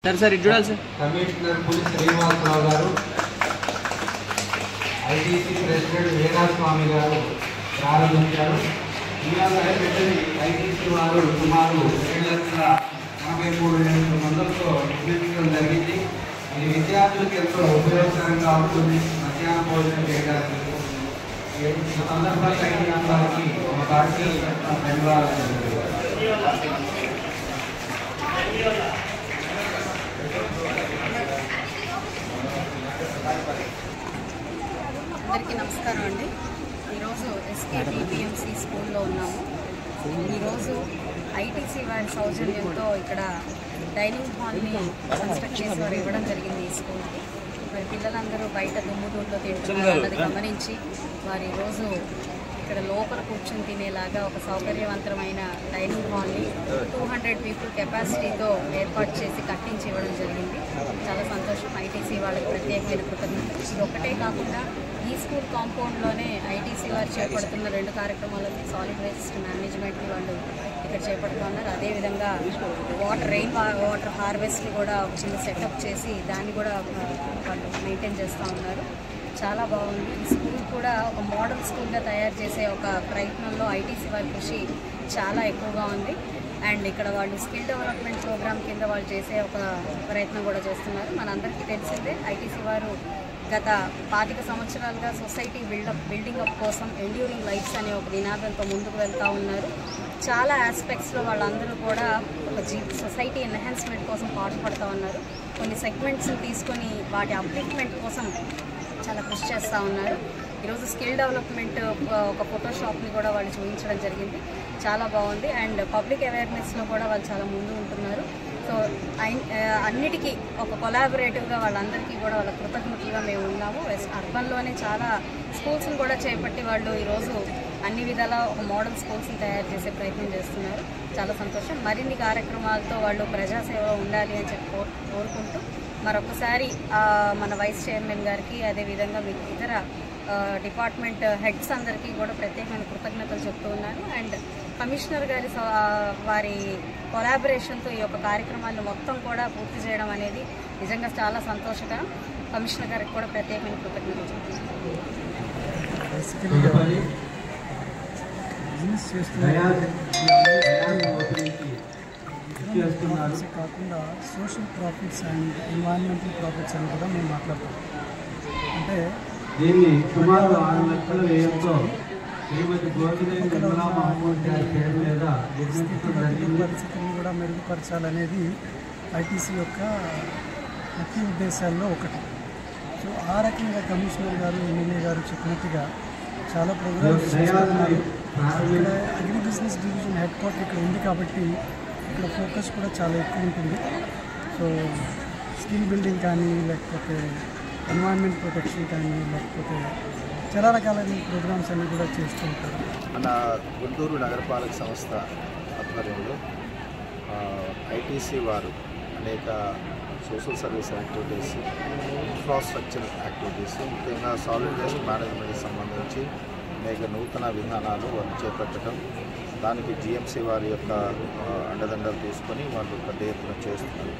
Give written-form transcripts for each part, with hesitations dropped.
Sir इजुड़ाल sir commissioner police Srinivasarao garu ITC president Veeraswamy garu ప్రారంభించారు. ఇవాళ ఐటీసీ వారు సుమారు 7,83,000 నిర్మించడం జరిగింది. ఇది విద్యార్థులకు ఎంతో ఉపయోగకరంగా ఉంటుంది. మధ్యాహ్న భోజనం చేయడానికి సందర్భంగా వారికి ఒక పార్టీ ధన్యవాదాలు. అందరికీ నమస్కారం అండి. ఈరోజు ఎస్కేటీపీఎంసీ స్కూల్లో ఉన్నాము. ఈరోజు ఐటీసీ వారి సౌజన్యంతో ఇక్కడ డైనింగ్ హాల్ని కన్స్ట్రక్ట్ చేసి వారు ఇవ్వడం జరిగింది ఈ స్కూల్కి. మరి పిల్లలందరూ బయట దుమ్ముదూళ్ళలో తింటున్నారు అన్నది గమనించి వారు ఈరోజు ఇక్కడ లోపల కూర్చొని తినేలాగా ఒక సౌకర్యవంతమైన డైనింగ్ హాల్ని 200 పీపుల్ కెపాసిటీతో ఏర్పాటు చేసి కట్టించి ఇవ్వడం జరిగింది. చాలా సంతోషం. ఐటీసీ వాళ్ళకి ప్రత్యేకమైన కృతజ్ఞతలు. ఇది ఒకటే కాకుండా ఈ స్కూల్ కాంపౌండ్లోనే ఐటీసీ వారు చేపడుతున్న 2 కార్యక్రమాలని సాలిడ్ వేస్ట్ మేనేజ్మెంట్ని వాళ్ళు ఇక్కడ చేపడుతున్నారు. అదేవిధంగా రెయిన్ వాటర్ హార్వెస్ట్ని కూడా ఒక చిన్న సెటప్ చేసి దాన్ని కూడా వాళ్ళు మెయింటైన్ చేస్తూ ఉన్నారు. చాలా బాగుంది. ఈ స్కూల్ కూడా ఒక మోడల్ స్కూల్గా తయారు చేసే ఒక ప్రయత్నంలో ఐటీసీ వారి కృషి చాలా ఎక్కువగా ఉంది. అండ్ ఇక్కడ వాళ్ళు స్కిల్ డెవలప్మెంట్ ప్రోగ్రామ్ కింద వాళ్ళు చేసే ఒక ప్రయత్నం కూడా చేస్తున్నారు. మనందరికీ తెలిసిందే ఐటీసీ వారు గత 25 సంవత్సరాలుగా సొసైటీ బిల్డింగ్ అప్ కోసం ఎండ్యూరింగ్ లైఫ్స్ అనే ఒక నినాదంతో ముందుకు వెళ్తూ ఉన్నారు. చాలా ఆస్పెక్ట్స్లో వాళ్ళందరూ కూడా ఒక సొసైటీ ఎన్హాన్స్మెంట్ కోసం పాటుపడుతూ ఉన్నారు. కొన్ని సెగ్మెంట్స్ని తీసుకొని వాటి అప్లిఫ్ట్మెంట్ కోసం చాలా కృషి చేస్తూ ఉన్నారు. ఈరోజు స్కిల్ డెవలప్మెంట్ ఒక ఫోటోషాప్ని కూడా వాళ్ళు చూపించడం జరిగింది. చాలా బాగుంది. అండ్ పబ్లిక్ అవేర్నెస్లో కూడా వాళ్ళు చాలా ముందు ఉంటున్నారు. సో అన్నిటికీ ఒక కొలాబరేటివ్గా వాళ్ళందరికీ కూడా వాళ్ళ కృతజ్ఞతలుగా మేము ఉన్నాము. అర్బన్లోనే చాలా స్కూల్స్ని కూడా చేపట్టి వాళ్ళు ఈరోజు అన్ని విధాల ఒక మోడల్ స్కూల్స్ని తయారు చేసే ప్రయత్నం చేస్తున్నారు. చాలా సంతోషం. మరిన్ని కార్యక్రమాలతో వాళ్ళు ప్రజాసేవలో ఉండాలి అని చెప్పి కోరుకుంటూ మరొకసారి మన వైస్ చైర్మన్ గారికి అదేవిధంగా మీకు ఇతర డిపార్ట్మెంట్ హెడ్స్ అందరికీ కూడా ప్రత్యేకమైన కృతజ్ఞతలు చెప్తూ ఉన్నాను. అండ్ కమిషనర్ గారి వారి కొలాబరేషన్తో ఈ యొక్క కార్యక్రమాన్ని మొత్తం కూడా పూర్తి చేయడం అనేది నిజంగా చాలా సంతోషకరం. కమిషనర్ గారికి కూడా ప్రత్యేకమైన కృతజ్ఞతలు చెప్తున్నాను. కాకుండా social profits and environmental profits అని కూడా మేము మాట్లాడతాం. అంటే దీన్ని సుమారు 6 లక్షల వ్యయంతో శ్రీమతి గోపిదేవి నిర్మలా మహమ్మద్ గారి పేరు మీద పరిస్థితిని కూడా మెరుగుపరచాలనేది ఐటీసీ యొక్క ముఖ్య ఉద్దేశాల్లో ఒకటి. సో ఆ రకంగా కమిషనర్ గారు ఎమ్మెల్యే గారు చెప్పినట్టుగా చాలా programmes agribusiness division headquarter ఇక్కడ ఉంది కాబట్టి ఇక్కడ ఫోకస్ కూడా చాలా ఎక్కువ ఉంటుంది. సో స్కిల్ బిల్డింగ్ కానీ లేకపోతే ఎన్వైరన్మెంట్ ప్రొటెక్షన్ కానీ లేకపోతే చాలా రకాలైన ప్రోగ్రామ్స్ అన్నీ కూడా చేస్తూ ఉంటారు. మన గుంటూరు నగరపాలక సంస్థ ఆధ్వర్యంలో ఐటీసీ వారు అనేక social service activities, infrastructure activities, ముఖ్యంగా సాలిడ్ వేస్ట్ మేనేజ్మెంట్కి సంబంధించి అనేక నూతన విధానాలు వాళ్ళు చేపట్టడం, దానికి జిఎంసీ వారి యొక్క అండదండలు తీసుకొని వాళ్ళు పెద్ద ఎత్తున చేస్తున్నారు.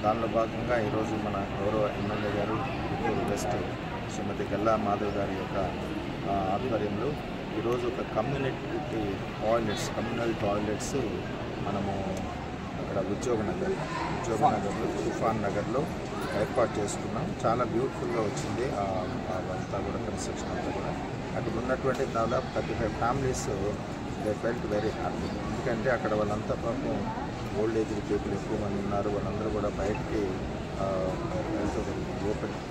దానిలో భాగంగా ఈరోజు మన గౌరవ ఎమ్మెల్యే గారు గుంటూరు వెస్ట్ శ్రీమతి గల్లా మాధవ్ గారి యొక్క ఆధ్వర్యంలో ఈరోజు ఒక కమ్యూనల్ టాయిలెట్స్ మనము అక్కడ ఉద్యోగనగర్లో తుఫాన్ నగర్లో ఏర్పాటు చేసుకున్నాం. చాలా బ్యూటిఫుల్గా వచ్చింది. అంతా కూడా కన్స్ట్రక్షన్ అంతా కూడా అక్కడ ఉన్నటువంటి దాదాపు 35 families they felt very happy. ఎందుకంటే అక్కడ వాళ్ళంతా పాపం ఓల్డ్ ఏజ్ పీపుల్ ఎక్కువ మంది ఉన్నారు. వాళ్ళందరూ కూడా బయటికి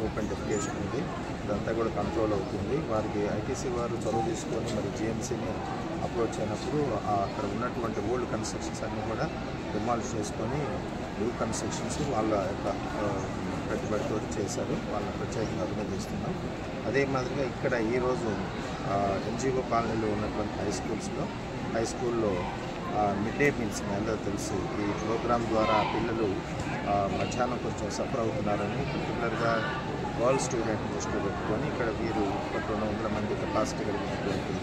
ఓపెన్ డెఫికేషన్ ఉంది. ఇదంతా కూడా కంట్రోల్ అవుతుంది. వారికి ఐటీసీ వారు చొరవ తీసుకొని మరి జిఎంసీని అప్రోచ్ అయినప్పుడు అక్కడ ఉన్నటువంటి ఓల్డ్ కన్స్ట్రక్షన్స్ అన్నీ కూడా డిమాలిష్ చేసుకొని న్యూ కన్స్ట్రక్షన్స్ వాళ్ళ యొక్క పెట్టుబడితో చేశారు. వాళ్ళని ప్రత్యేకంగా అభినందిస్తున్నాం. అదే మాదిరిగా ఇక్కడ ఈరోజు ఎన్జిఓ కాలనీలో ఉన్నటువంటి హై స్కూల్లో మిడ్ డే మీల్స్ మీ అందరూ తెలుసు. ఈ ప్రోగ్రామ్ ద్వారా పిల్లలు మధ్యాహ్నం కొంచెం సఫర్ అవుతున్నారని పర్టికులర్గా గర్ల్ స్టూడెంట్ దృష్టిలో పెట్టుకొని ఇక్కడ వీరు 200 మంది కెపాసిటీ కలిగినటువంటి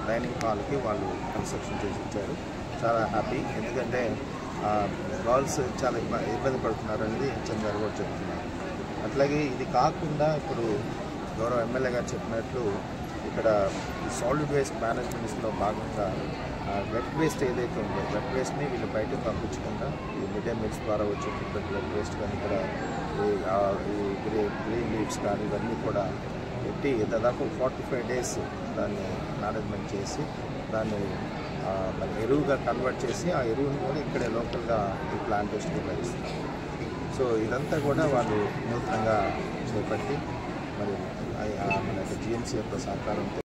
డైనింగ్ హాల్కి వాళ్ళు కన్స్ట్రక్షన్ చేసి ఇచ్చారు. చాలా హ్యాపీ. ఎందుకంటే గర్ల్స్ చాలా ఇబ్బంది పడుతున్నారు అనేది హెచ్ఎం గారు కూడా చెప్తున్నారు. అట్లాగే ఇది కాకుండా ఇప్పుడు గౌరవ ఎమ్మెల్యే గారు చెప్పినట్లు ఇక్కడ ఈ సాలిడ్ వేస్ట్ మేనేజ్మెంట్స్లో భాగంగా వెట్ వేస్ట్ ఏదైతే ఉందో వెట్ వేస్ట్ని వీళ్ళు బయటకు పంపించకుండా ఈ మిడ్ డే మీల్స్ ద్వారా వచ్చేటటువంటి వెట్ వేస్ట్ కానీ ఇక్కడ ఈ గ్రీన్ లీవ్స్ కానీ ఇవన్నీ కూడా పెట్టి దాదాపు 45 days దాన్ని మేనేజ్మెంట్ చేసి దాన్ని మరి ఎరువుగా కన్వర్ట్ చేసి ఆ ఎరువుని కూడా ఇక్కడే లోకల్గా ఈ ప్లాంటేషన్కి ఉపయోగిస్తారు. సో ఇదంతా కూడా వాళ్ళు నూతనంగా చేపట్టి మరి మన జిఎంసీ యొక్క సహకారంతో